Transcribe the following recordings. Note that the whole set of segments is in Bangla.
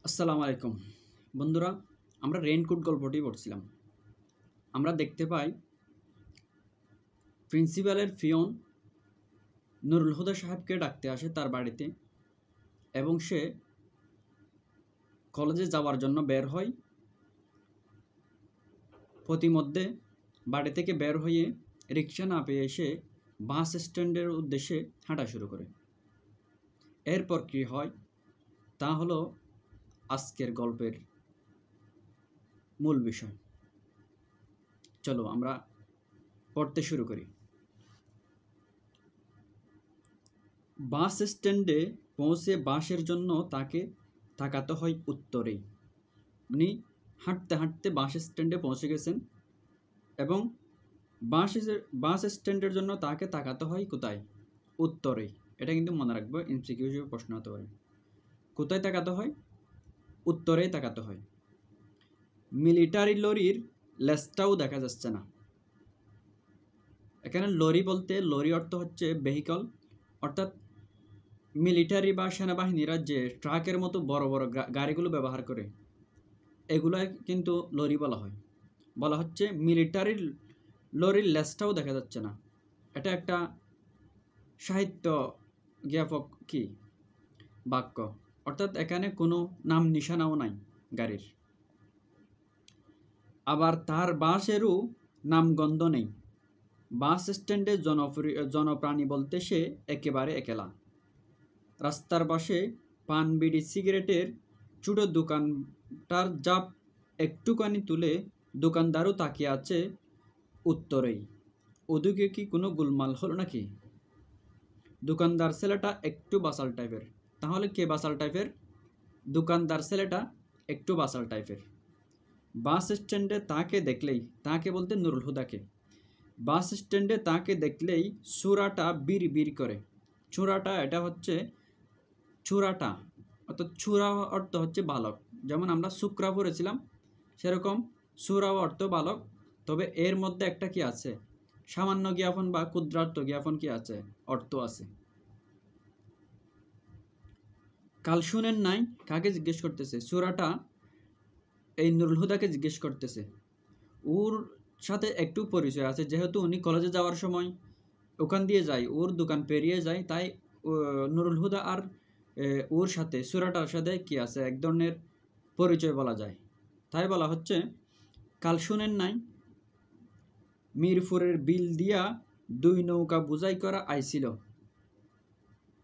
আসসালামু আলাইকুম বন্ধুরা, আমরা রেইনকোট গল্পটি পড়ছিলাম। আমরা দেখতে পাই প্রিন্সিপালের পিয়ন নুরুল হুদা সাহেবকে ডাকতে আসে তার বাড়িতে, এবং সে কলেজে যাওয়ার জন্য বের হয়। প্রতিমধ্যে বাড়ি থেকে বের হয়ে রিক্সা না পেয়ে এসে বাস স্ট্যান্ডের উদ্দেশ্যে হাঁটা শুরু করে। এরপর কী হয় তা হলো আজকের গল্পের মূল বিষয়। চলো আমরা পড়তে শুরু করি। বাস স্ট্যান্ডে পৌঁছে বাসের জন্য তাকে তাকাতে হয় উত্তরেই। উনি হাঁটতে হাঁটতে বাস স্ট্যান্ডে পৌঁছে গেছেন, এবং বাস স্ট্যান্ডের জন্য তাকে তাকাতে হয় কোথায়? উত্তরেই। এটা কিন্তু মনে রাখবো, এমসিকিউ হিসেবে প্রশ্ন হতে পারে। কোথায় তাকাতে হয়? উত্তরেই তাকাতে হয়। মিলিটারি লরির লেজটাও দেখা যাচ্ছে না। এখানে লরি বলতে লরি অর্থ হচ্ছে ভেহিকল, অর্থাৎ মিলিটারি বা সেনাবাহিনীরা যে ট্রাকের মতো বড় বড় গাড়িগুলো ব্যবহার করে, এগুলো কিন্তু লরি বলা হচ্ছে মিলিটারি লরির লেজটাও দেখা যাচ্ছে না। এটা একটা সাহিত্য জ্ঞাপক বাক্য, অর্থাৎ এখানে কোনো নাম নিশানাও নাই গাড়ির। আবার তার বাসেরও নামগন্ধ নেই। বাস স্ট্যান্ডে জনপ্রাণী বলতে সে একেবারে একলা। রাস্তার পাশে পান বিড়ি সিগারেটের ছোটো দোকানটার জাপ একটুখানি তুলে দোকানদারও তাকিয়ে আছে উত্তরেই। ওদিকে কি কোনো গোলমাল হলো নাকি? দোকানদার ছেলেটা একটু বাসাল টাইপের। তাহলে কে বাসাল টাইপের? দোকানদার ছেলেটা একটু বাসাল টাইপের। বাস স্ট্যান্ডে তাকে দেখলেই, তাকে বলতে নুরুল হুদাকে, বাস স্ট্যান্ডে তাকে দেখলেই চূড়াটা বিড় বিড় করে। চূড়াটা এটা হচ্ছে চূড়াটা, অর্থাৎ চূড়া অর্থ হচ্ছে বালক। যেমন আমরা শুক্রা পড়েছিলাম, সেরকম চূড়াও অর্থ বালক। তবে এর মধ্যে একটা কি আছে? সামান্য জ্ঞাপন বা ক্ষুদ্রার্থ জ্ঞাপন কি আছে? অর্থ আছে। কাল শুনেন নাই কাকে জিজ্ঞেস করতেছে? চূড়াটা এই নুরুল হুদাকে জিজ্ঞেস করতেছে। ওর সাথে একটু পরিচয় আছে, যেহেতু উনি কলেজে যাওয়ার সময় ওখান দিয়ে যায়, ওর দোকান পেরিয়ে যায়, তাই নুরুল হুদা আর ওর সাথে চূড়াটার সাথে কি আছে? এক ধরনের পরিচয় বলা যায়। তাই বলা হচ্ছে, কাল শুনেন নাই মিরপুরের বিল দিয়া 2 নৌকা বোঝাই করা আইছিল।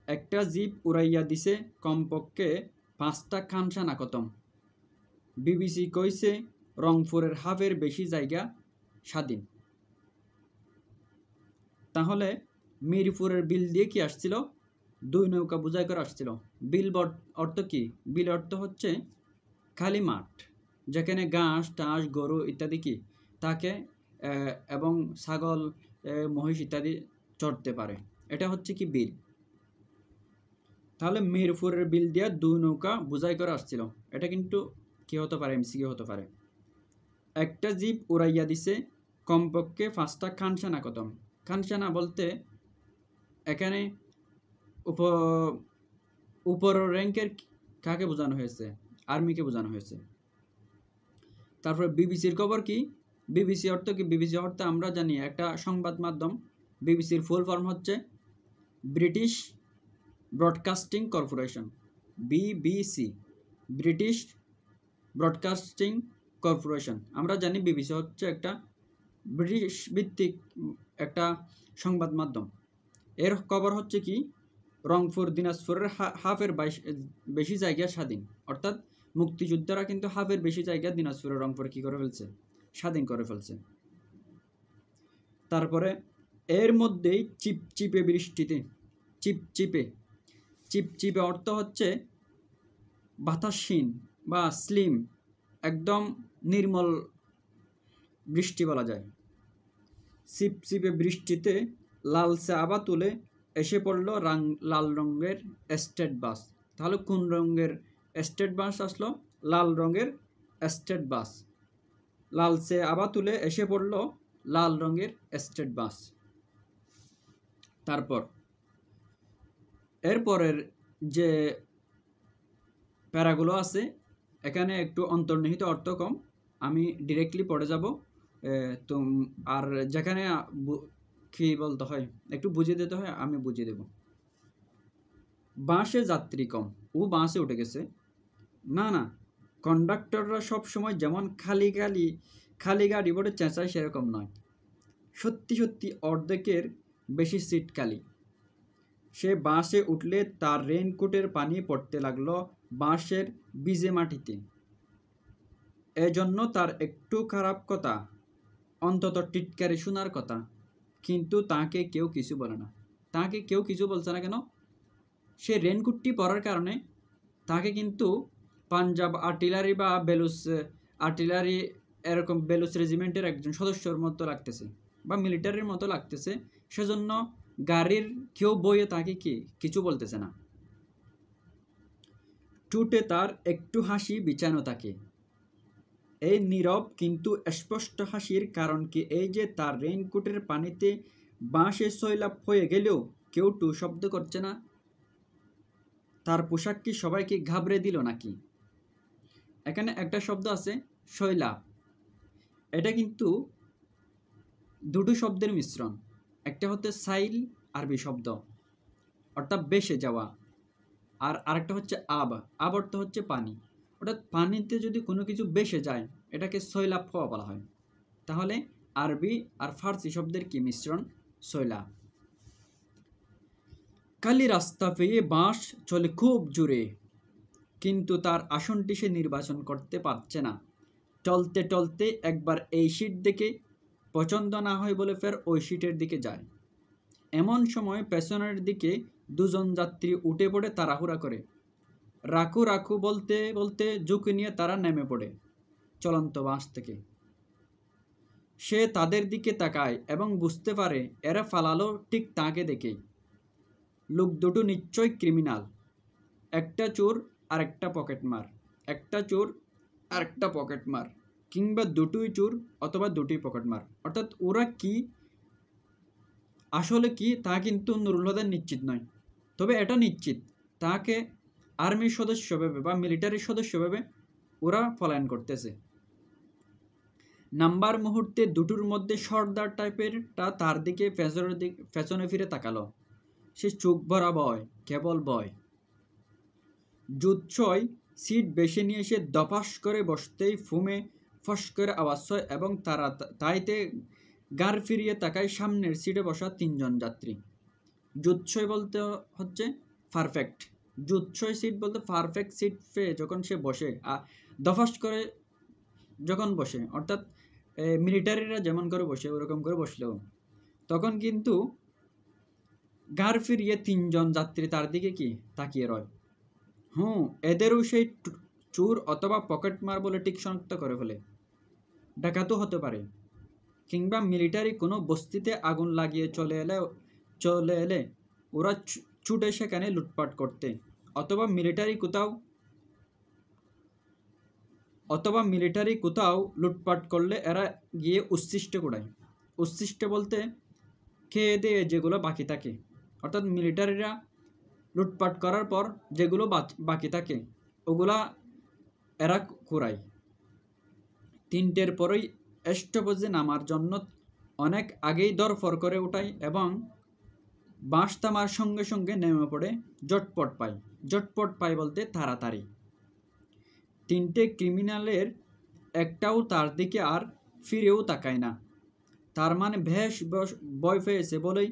একটা জিপ উড়াইয়া দিছে কমপক্ষে 5টা খানসানা খতম। বিবিসি কইছে রংপুরের হাফের বেশি জায়গা স্বাধীন। তাহলে মিরপুরের বিল দিয়ে কি আসছিল? 2 নৌকা বোঝাই করে আসছিল। বিল অর্থ কি? বিল অর্থ হচ্ছে খালি মাঠ, যেখানে ঘাস টাস গরু ইত্যাদি কি থাকে, এবং ছাগল মহিষ ইত্যাদি চড়তে পারে। এটা হচ্ছে কি বিল। তাহলে মিরপুরের বিল দিয়ে 2 নৌকা বোঝাই করে আসছিল। এটা কিন্তু কি হতে পারে? এমসিকিউ হতে পারে। একটা জিপ উড়াইয়া দিছে কমপক্ষে 5টা খানসানা খতম। খানসানা বলতে এখানে উপর র্যাঙ্কের কাকে বোঝানো হয়েছে? আর্মিকে বোঝানো হয়েছে। তারপরে বিবিসির খবর কি? বিবিসি অর্থ কি? বিবিসি অর্থ আমরা জানি একটা সংবাদ মাধ্যম। বিবিসির ফুল ফর্ম হচ্ছে British broadcasting corporation, BBC, British broadcasting corporation. আমরা জানি বিবিসি হচ্ছে একটা ব্রিটিশ ভিত্তিক একটা সংবাদ মাধ্যম। এর খবর হচ্ছে কি? রংপুর দিনাজপুরের হাফের বেশি জায়গা স্বাধীন, অর্থাৎ মুক্তিযোদ্ধারা কিন্তু হাফের বেশি জায়গা দিনাজপুরের রংপুরে কি করে ফেলছে? স্বাধীন করে ফেলছে। তারপরে এর মধ্যেই চিপচিপে বৃষ্টিতে, চিপচিপে, চিপচিপে অর্থ হচ্ছে বাতাসহীন বা স্লিম, একদম নির্মল বৃষ্টি বলা যায়। চিপচিপে বৃষ্টিতে লালচে আভা তুলে এসে পড়ল লাল রঙের স্টেট বাস। তাহলে কোন রঙের স্টেট বাস আসলো? লাল রঙের স্টেট বাস। লালচে আভা তুলে এসে পড়ল লাল রঙের স্টেট বাস। তারপর এরপরের যে প্যারাগুলো আছে, এখানে একটু অন্তর্নিহিত অর্থ কম, আমি ডিরেক্টলি পড়ে যাব। তো আর যেখানে কি বলতে হয় একটু বুঝিয়ে দিতে হয় আমি বুঝিয়ে দেব। বাসে যাত্রী কম, ও বাসে উঠে গেছে। না না, কন্ডাক্টররা সব সময় যেমন খালি গাড়ি বলে চেঁচায় সেরকম নয়। সত্যি সত্যি অর্ধেকের বেশি সিট খালি। সে বাসে উঠলে তার রেইনকোটের পানি পড়তে লাগলো বাসের ভিজে মাটিতে। এজন্য তার একটু খারাপ কথা, অন্তত টিটকারি শোনার কথা, কিন্তু তাকে কেউ কিছু বলে না। তাকে কেউ কিছু বলছে না কেন? সে রেইনকোটটি পরার কারণে তাকে কিন্তু পাঞ্জাব আর্টিলারি বা বেলুচ আর্টিলারি এরকম বেলুচ রেজিমেন্টের একজন সদস্যর মতো লাগতেছে বা মিলিটারির মতো লাগতেছে। সেজন্য গাড়ির কেউ বইয়ে তাকে কিছু বলতেছে না। ঠোঁটে তার একটু হাসি বিছানো থাকে। এই নীরব কিন্তু স্পষ্ট হাসির কারণ কি এই যে তার রেইনকোটের পানিতে বাঁশে সয়লাভ হয়ে গেলেও কেউ টু শব্দ করছে না। তার পোশাক কি সবাইকে ঘাবড়ে দিল নাকি? এখানে একটা শব্দ আছে সয়লাভ, এটা কিন্তু দুটো শব্দের মিশ্রণ। একটা হচ্ছে সাইল, আরবি শব্দ, অর্থাৎ বেসে যাওয়া, আর আরেকটা হচ্ছে আব অর্থ হচ্ছে পানি। অর্থাৎ পানিতে যদি কোনো কিছু বেসে যায় এটাকে সয়লাভ হওয়া বলা হয়। তাহলে আরবি আর ফার্সি শব্দের কি মিশ্রণ? সয়লাভ। কালি রাস্তা পেয়ে বাঁশ চলে খুব জোরে, কিন্তু তার আসনটি সে নির্বাচন করতে পারছে না। টলতে টলতে একবার এই সিট দেখে পছন্দ না হয় বলে ফের ওই সিটের দিকে যায়। এমন সময় পেছনের দিকে দুজন যাত্রী উঠে পড়ে তাড়াহুড়া করে। রাখু রাখু বলতে বলতে ঝুঁকি নিয়ে তারা নেমে পড়ে চলন্ত বাস থেকে। সে তাদের দিকে তাকায় এবং বুঝতে পারে এরা ফালালো ঠিক তাকে দেখেই। লোক দুটো নিশ্চয় ক্রিমিনাল, একটা চোর আর একটা পকেটমার, একটা চোর আর একটা পকেটমার, কিংবা দুটোই চোর অথবা দুটোই পকেটমার। অর্থাৎ ওরা কি আসলে কি তা কিন্তু নুরুল হুদার নিশ্চিত নয়, তবে এটা নিশ্চিত তাকে আর্মির সদস্য ভেবে বা মিলিটারির সদস্য ভেবে ওরা পলায়ন করতেছে। নাম্বার মুহূর্তে দুটোর মধ্যে সর্দার টাইপেরটা তার দিকে পেছনে ফিরে তাকালো। সে চোখ ভরা ভয়, কেবল ভয়। জুৎসই সিট বেছে নিয়ে এসে দপাস করে বসতেই ফুমে ফস করে আওয়াজ হয় এবং তারা তাইতে গাড় ফিরিয়ে তাকায় সামনের সিটে বসা তিনজন যাত্রী। জুৎসই বলতে হচ্ছে পারফেক্ট, জুৎসই সিট বলতে পারফেক্ট সিট পেয়ে যখন সে বসে দফাস করে যখন বসে, অর্থাৎ মিলিটারিরা যেমন করে বসে ওরকম করে বসলেও তখন কিন্তু গাড় ফিরিয়ে তিনজন যাত্রী তার দিকে কি তাকিয়ে রয়। এদেরও সেই চোর অথবা পকেটমার বলে ঠিক শনাক্ত করে ফেলে। ডাকাতও হতে পারে, কিংবা মিলিটারি কোনো বস্তিতে আগুন লাগিয়ে চলে এলে ওরা ছুটে সেখানে লুটপাট করতে, অথবা মিলিটারি কোথাও লুটপাট করলে এরা গিয়ে উচ্ছিষ্ট কুড়ায়। উচ্ছিষ্ট বলতে খেয়ে দিয়ে যেগুলো বাকি থাকে, অর্থাৎ মিলিটারিরা লুটপাট করার পর যেগুলো বাকি থাকে ওগুলা এরা কুড়ায়। 3টের পরেই স্টপেজে নামার জন্য অনেক আগেই দরফর করে ওঠায় এবং বাস থামার সঙ্গে সঙ্গে নেমে পড়ে জটপট পায় বলতে তাড়াতাড়ি। 3টে ক্রিমিনালের একটাও তার দিকে আর ফিরেও তাকায় না। তার মানে বেশ ভয় পেয়েছে বলেই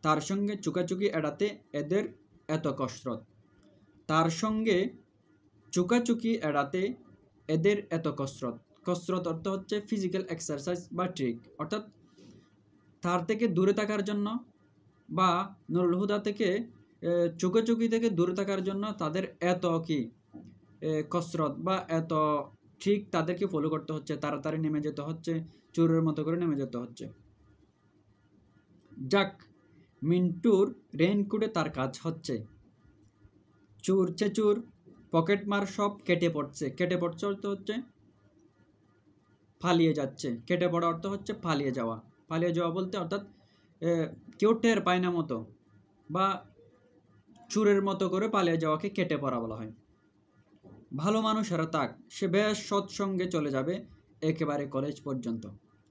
তার সঙ্গে চুকাচুকি এড়াতে এদের এত কসরত। কসরত অর্থ হচ্ছে ফিজিক্যাল এক্সারসাইজ বা ট্রিক, অর্থাৎ তার থেকে দূরে থাকার জন্য বা নুরুল হুদা থেকে চুকাচুকি থেকে দূরে থাকার জন্য তাদের এত কসরত বা এত ঠিক তাদেরকে ফলো করতে হচ্ছে, তাড়াতাড়ি নেমে যেতে হচ্ছে, চোরের মতো করে নেমে যেতে হচ্ছে। যাক, মিন্টুর রেইনকোটে তার কাজ হচ্ছে। চোর চেচুর পকেটমার সব কেটে পড়ছে অর্থ হচ্ছে পালিয়ে যাচ্ছে। কেটে পড়া অর্থ হচ্ছে পালিয়ে যাওয়া বলতে অর্থাৎ কেউ টের পায় না মতো বা চোরের মতো করে পালিয়ে যাওয়াকে কেটে পড়া বলা হয়। ভালো মানুষেরা তাক, সে বেশ সৎসঙ্গে চলে যাবে একেবারে কলেজ পর্যন্ত।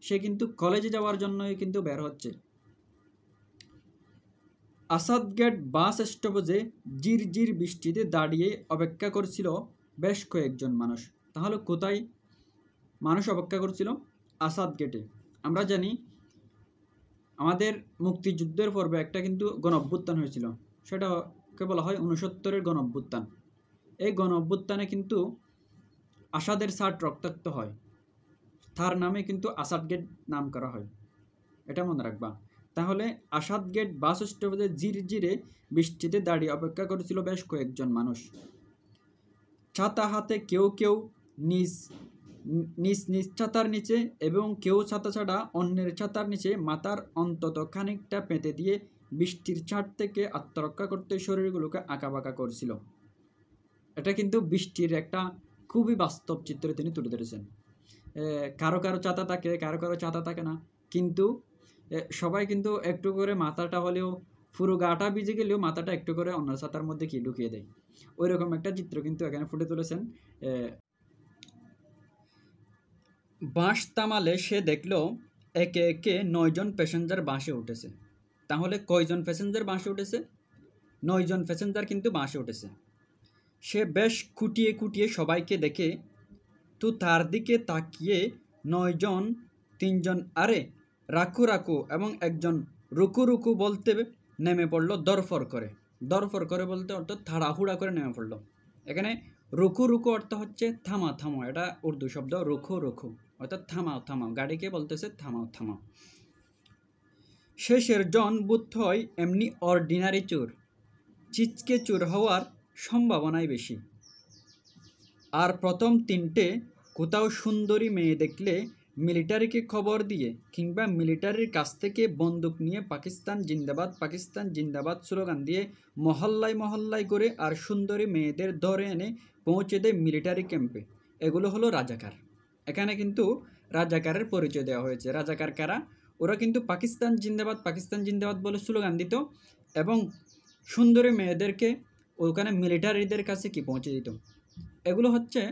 সে কিন্তু কলেজে যাওয়ার জন্যই কিন্তু বের হচ্ছে। আসাদগেট বাস স্টপেজে ঝিরঝির বৃষ্টিতে দাঁড়িয়ে অপেক্ষা করছিল বেশ কয়েকজন মানুষ। তাহলে কোথায় মানুষ অপেক্ষা করছিল? আসাদ গেটে। আমরা জানি আমাদের মুক্তিযুদ্ধের পর্বে একটা কিন্তু গণ অভ্যুত্থান হয়েছিল, সেটাকে বলা হয় 69-এর গণ অভ্যুত্থান। এই গণ অভ্যুত্থানে কিন্তু আসাদের ছাট রক্তাক্ত হয়, তার নামে কিন্তু আসাদ গেট নাম করা হয়, এটা মনে রাখবা। তাহলে আসাদ গেট বাস স্টপেজে ঝিরঝিরে বৃষ্টিতে দাঁড়িয়ে অপেক্ষা করেছিল বেশ কয়েকজন মানুষ। ছাতা হাতে কেউ কেউ নিজ নিজ নিজ ছাতার নিচে এবং কেউ ছাতা ছাড়া অন্যের ছাতার নিচে মাথার অন্তত খানিকটা পেতে দিয়ে বৃষ্টির ছাট থেকে আত্মরক্ষা করতে শরীরগুলোকে আঁকাবাঁকা করছিল। এটা কিন্তু বৃষ্টির একটা খুবই বাস্তব চিত্র তিনি তুলে ধরেছেন। কারো কারো ছাতা থাকে, কারো কারো ছাতা থাকে না, কিন্তু সবাই কিন্তু একটু করে মাথাটা হলেও, পুরো গাটা ভিজে গেলেও মাথাটা একটু করে অন্য ছাতার মধ্যে কি ঢুকিয়ে দেয়, ওই রকম একটা চিত্র কিন্তু এখানে ফুটে তুলেছেন। বাঁশ থামালে সে দেখল একে একে 9 জন প্যাসেঞ্জার বাসে উঠেছে। তাহলে কয়জন প্যাসেঞ্জার বাসে উঠেছে? 9 জন প্যাসেঞ্জার কিন্তু বাসে উঠেছে। সে বেশ খুঁটিয়ে খুঁটিয়ে সবাইকে দেখে তো তার দিকে তাকিয়ে 9 জন 3 জন আরে রাখু রাখু এবং একজন রুকু রুকু বলতে নেমে পড়লো দরফর করে। দরফর করে বলতে অর্থাৎ তাড়াহুড়া করে নেমে পড়লো। এখানে রুকু রুকু অর্থ হচ্ছে থামা থামো, এটা উর্দু শব্দ রুকু রুকু অর্থাৎ থামাও থামাও, গাড়িকে বলতেছে থামাও থামাও। শেষের জন বোধ হয় এমনি অর্ডিনারি চোর, চিচকে চোর হওয়ার সম্ভাবনাই বেশি। আর প্রথম 3টে কোথাও সুন্দরী মেয়ে দেখলে মিলিটারিকে খবর দিয়ে কিংবা মিলিটারির কাছ থেকে বন্দুক নিয়ে পাকিস্তান জিন্দাবাদ স্লোগান দিয়ে মহল্লায় মহল্লায় করে আর সুন্দরী মেয়েদের ধরে এনে পৌঁছে দেয় মিলিটারি ক্যাম্পে। এগুলো হলো রাজাকার। এখানে কিন্তু রাজাকারের পরিচয় দেওয়া হয়েছে। রাজাকার কারা? ওরা কিন্তু পাকিস্তান জিন্দাবাদ বলে স্লোগান দিত এবং সুন্দরী মেয়েদেরকে ওখানে মিলিটারিদের কাছে কি পৌঁছে দিত। এগুলো হচ্ছে,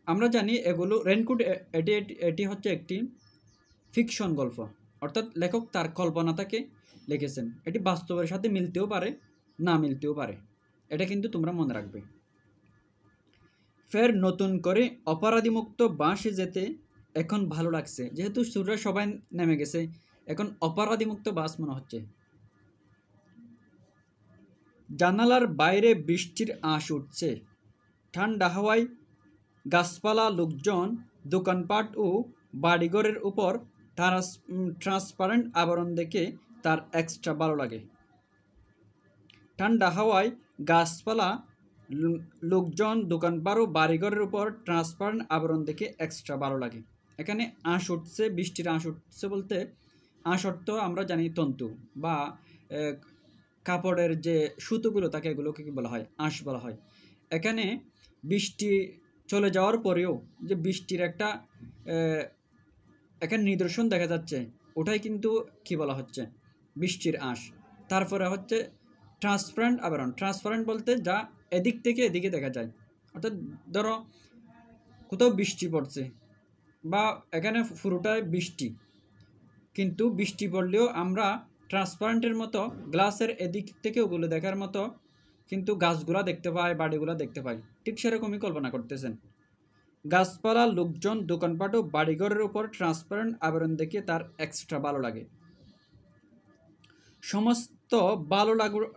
আমরা জানি এগুলো রেনকোট, এটি হচ্ছে একটি ফিকশন গল্প, অর্থাৎ লেখক তার কল্পনা থেকে লিখেছেন। এটি বাস্তবের সাথে মিলতেও পারে, না মিলতেও পারে, এটা কিন্তু তোমরা মনে রাখবে। ফের নতুন করে অপরাধীমুক্ত বাসে যেতে এখন ভালো লাগছে, যেহেতু সুররা সবাই নেমে গেছে, এখন অপরাধীমুক্ত বাস মনে হচ্ছে। জানালার বাইরে বৃষ্টির আঁশ উঠছে, ঠান্ডা হাওয়ায় গাছপালা, লোকজন, দোকানপাট ও বাড়িঘরের উপর ট্রান্সপারেন্ট আবরণ দেখে তার এক্সট্রা ভালো লাগে। ঠান্ডা হাওয়ায় গাছপালা, লোকজন, দোকানপাট ও বাড়িঘরের উপর ট্রান্সপারেন্ট আবরণ দেখে এক্সট্রা ভালো লাগে। এখানে আঁশ উঠছে, বৃষ্টির আঁশ উঠছে বলতে আঁশ অর্থ আমরা জানি তন্তু বা কাপড়ের যে সুতোগুলো থাকে এগুলোকে কি বলা হয়? আঁশ বলা হয়। এখানে বৃষ্টি চলে যাওয়ার পরেও যে বৃষ্টির একটা এখানে নিদর্শন দেখা যাচ্ছে, ওটাই কিন্তু কি বলা হচ্ছে? বৃষ্টির আঁশ। তারপরে হচ্ছে ট্রান্সপারেন্ট আবরণ। ট্রান্সপারেন্ট বলতে যা এদিক থেকে এদিকে দেখা যায়, অর্থাৎ ধরো কোথাও বৃষ্টি পড়ছে বা এখানে পুরোটাই বৃষ্টি, কিন্তু বৃষ্টি পড়লেও আমরা ট্রান্সপারেন্টের মতো গ্লাসের এদিক থেকে ওগুলো দেখার মতো কিন্তু গাছগুলা দেখতে পাই, বাড়িগুলা দেখতে পাই। ঠিক সেরকমই কল্পনা করতেছেন। গাছপালা, লোকজন, দোকানপাট ও বাড়িঘরের উপর ট্রান্সপারেন্ট আবরণ দেখে তার এক্সট্রা ভালো লাগে। সমস্ত ভালো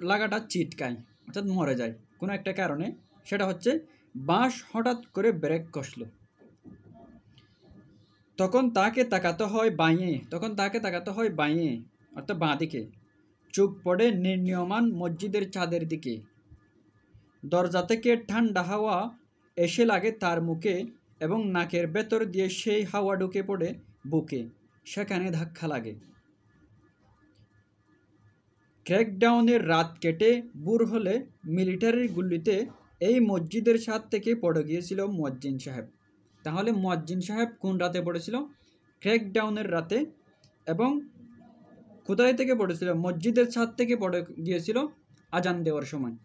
লাগাটা চিটকায়, অর্থাৎ মরে যায় কোনো একটা কারণে। সেটা হচ্ছে বাঁশ হঠাৎ করে ব্রেক কষল। তখন তাকে তাকাতে হয় বাইয়ে অর্থাৎ বাঁ দিকে। চোখ পড়ে নির্ণীয়মান মসজিদের ছাদের দিকে। দরজা থেকে ঠান্ডা হাওয়া এসে লাগে তার মুখে এবং নাকের ভেতর দিয়ে সেই হাওয়া ঢুকে পড়ে বুকে, সেখানে ধাক্কা লাগে। ক্র্যাকডাউনের রাত কেটে ভোর হলে মিলিটারির গুলিতে এই মসজিদের ছাদ থেকে পড়ে গিয়েছিল মুয়াজ্জিন সাহেব। তাহলে মুয়াজ্জিন সাহেব কোন রাতে পড়েছিল? ক্র্যাকডাউনের রাতে। এবং কোথায় থেকে পড়েছিল? মসজিদের ছাদ থেকে পড়ে গিয়েছিল আজান দেওয়ার সময়।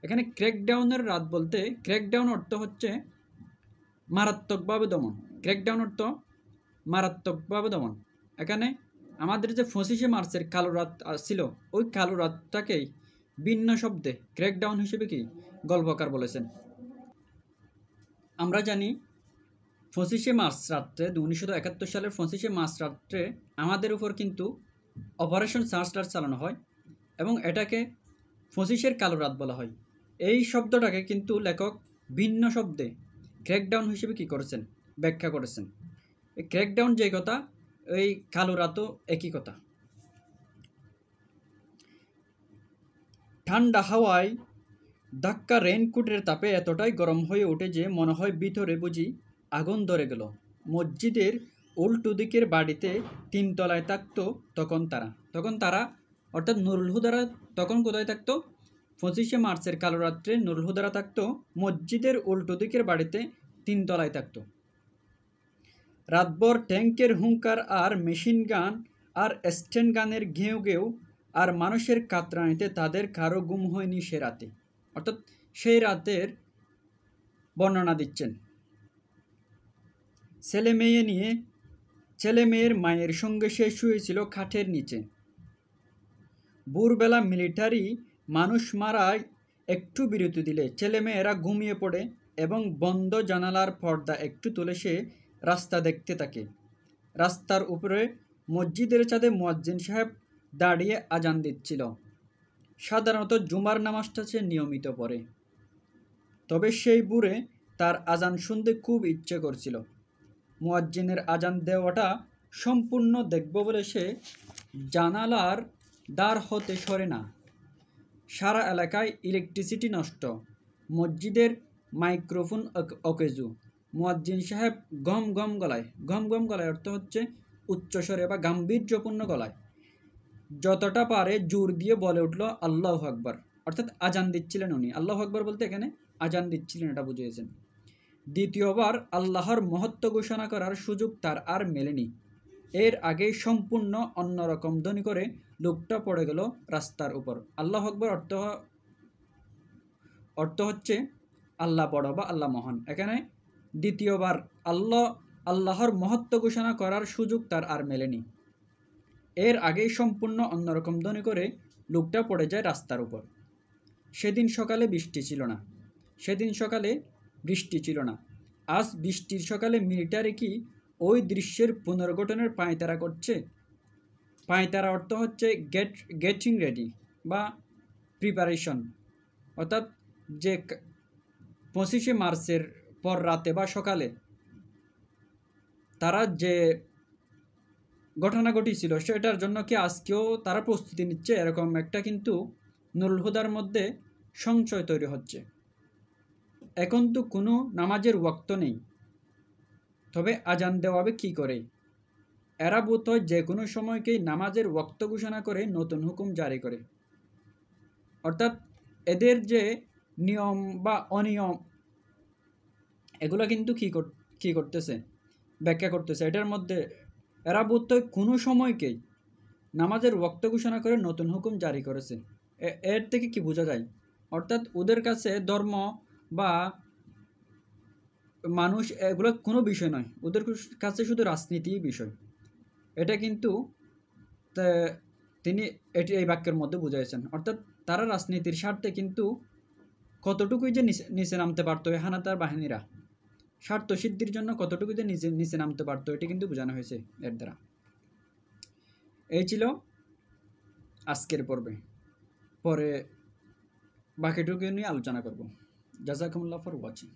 এখানে ক্র্যাকডাউনের রাত বলতে ক্র্যাকডাউন অর্থ হচ্ছে মারাত্মকভাবে দমন। ক্র্যাকডাউন অর্থ মারাত্মকভাবে দমন। এখানে আমাদের যে 25শে মার্চের কালো রাত ছিল, ওই কালো রাতটাকেই ভিন্ন শব্দে ক্র্যাকডাউন হিসেবে কি গল্পকার বলেছেন। আমরা জানি 25শে মার্চ রাত্রে 1971 সালের 25শে মার্চ রাত্রে আমাদের উপর কিন্তু অপারেশন সার্চলাইট চালানো হয় এবং এটাকে 25এর কালো রাত বলা হয়। এই শব্দটাকে কিন্তু লেখক ভিন্ন শব্দে ক্র্যাকডাউন হিসেবে কি করেছেন, ব্যাখ্যা করেছেন। এই ক্র্যাকডাউন যে কথা, এই কালো রাতও একই কথা। ঠান্ডা হাওয়ায় ধাক্কা রেইনকোটের তাপে এতটাই গরম হয়ে ওঠে যে মনে হয় ভিতরে বুঝি আগুন ধরে গেল। মসজিদের উল্টো দিকের বাড়িতে 3 তলায় থাকতো তখন তারা অর্থাৎ নুরুল হুদারা তখন কোথায় থাকতো? 25শে মার্চের কালো রাত্রে নুরুল হুদারা থাকতো মসজিদের উল্টো দিকের বাড়িতে 3 তলায় থাকতো। রাতভর ট্যাঙ্কের হুঙ্কার আর মেশিন গান আর স্ট্যান্ড গানের ঘেউ ঘেউ আর মানুষের কাতরানিতে তাদের কারো ঘুম হয়নি সে রাতে। অর্থাৎ সেই রাতের বর্ণনা দিচ্ছেন। ছেলে মেয়ের মায়ের সঙ্গে সে শুয়েছিল খাটের নিচে। ভোরবেলা মিলিটারি মানুষ মারায় একটু বিরতি দিলে ছেলেমেয়েরা ঘুমিয়ে পড়ে এবং বন্ধ জানালার পর্দা একটু তুলে সে রাস্তা দেখতে থাকে। রাস্তার উপরে মসজিদের ছাদে মুয়াজ্জিন সাহেব দাঁড়িয়ে আজান দিচ্ছিল। সাধারণত জুমার নামাজটা সে নিয়মিত পড়ে, তবে সেই ভোরে তার আজান শুনতে খুব ইচ্ছে করছিল। মুয়াজ্জিনের আজান দেওয়াটা সম্পূর্ণ দেখব বলে সে জানালার দ্বার হতে সরে না। সারা এলাকায় ইলেকট্রিসিটি নষ্ট। মসজিদের মাইক্রোফোন অকেজু। মুয়াজ্জিন সাহেব গম গম গলায় অর্থ হচ্ছে উচ্চস্বরে বা গাম্ভীর্যপূর্ণ গলায় যতটা পারে জোর দিয়ে বলে উঠল আল্লাহু আকবার। অর্থাৎ আজান দিচ্ছিলেন উনি। আল্লাহু আকবার বলতে এখানে আজান দিচ্ছিলেন, এটা বুঝিয়েছেন। দ্বিতীয়বার আল্লাহর মহত্ব ঘোষণা করার সুযোগ তার আর মেলেনি। এর আগে সম্পূর্ণ অন্যরকম ধ্বনি করে লোকটা পড়ে গেল রাস্তার উপর। আল্লাহু আকবার অর্থ হচ্ছে আল্লাহ বড় বা আল্লাহ মহান। এখানে দ্বিতীয়বার আল্লাহর মহত্ব ঘোষণা করার সুযোগ তার আর মেলেনি। এর আগেই সম্পূর্ণ অন্যরকম ধ্বনি করে লোকটা পড়ে যায় রাস্তার উপর। সেদিন সকালে বৃষ্টি ছিল না। আজ বৃষ্টির সকালে মিলিটারি কি ওই দৃশ্যের পুনর্গঠনের পাঁয়তারা করছে? পাঁয়তারা অর্থ হচ্ছে গেটিং রেডি বা প্রিপারেশন। অর্থাৎ যে 25শে মার্চের পর রাতে বা সকালে তারা যে ঘটনা ঘটিয়েছিল সেটার জন্য কি আজকেও তারা প্রস্তুতি নিচ্ছে, এরকম একটা কিন্তু নুরুল হুদার মধ্যে সংশয় তৈরি হচ্ছে। এখন তো কোনো নামাজের ওয়াক্ত নেই, তবে আজান দেওয়াবে কি করে? এরা বোধ হয় যে কোনো সময়কেই নামাজের ওয়াক্ত ঘোষণা করে নতুন হুকুম জারি করে। অর্থাৎ এদের যে নিয়ম বা অনিয়ম এগুলো কিন্তু কি করতেছে, ব্যাখ্যা করতেছে। এটার মধ্যে এরা বোধ হয় কোনো সময়কেই নামাজের ওয়াক্ত ঘোষণা করে নতুন হুকুম জারি করেছে। এর থেকে কি বোঝা যায়? অর্থাৎ ওদের কাছে ধর্ম বা মানুষ এগুলো কোনো বিষয় নয়, ওদের কাছে শুধু রাজনীতিই বিষয়। এটা কিন্তু তিনি এই বাক্যের মধ্যে বুঝাইছেন। অর্থাৎ তারা রাজনীতির স্বার্থে কিন্তু কতটুকুই যে নিচে নামতে পারতো হানাদার বাহিনীরা, স্বার্থ সিদ্ধির জন্য কতটুকু যে নিচে নামতে পারতো, এটি কিন্তু বোঝানো হয়েছে এর দ্বারা। এই ছিল আজকের পর্বে। পরে বাকিটুকু নিয়ে আলোচনা করব। জাযাকুমুল্লাহ ফর ওয়াচিং।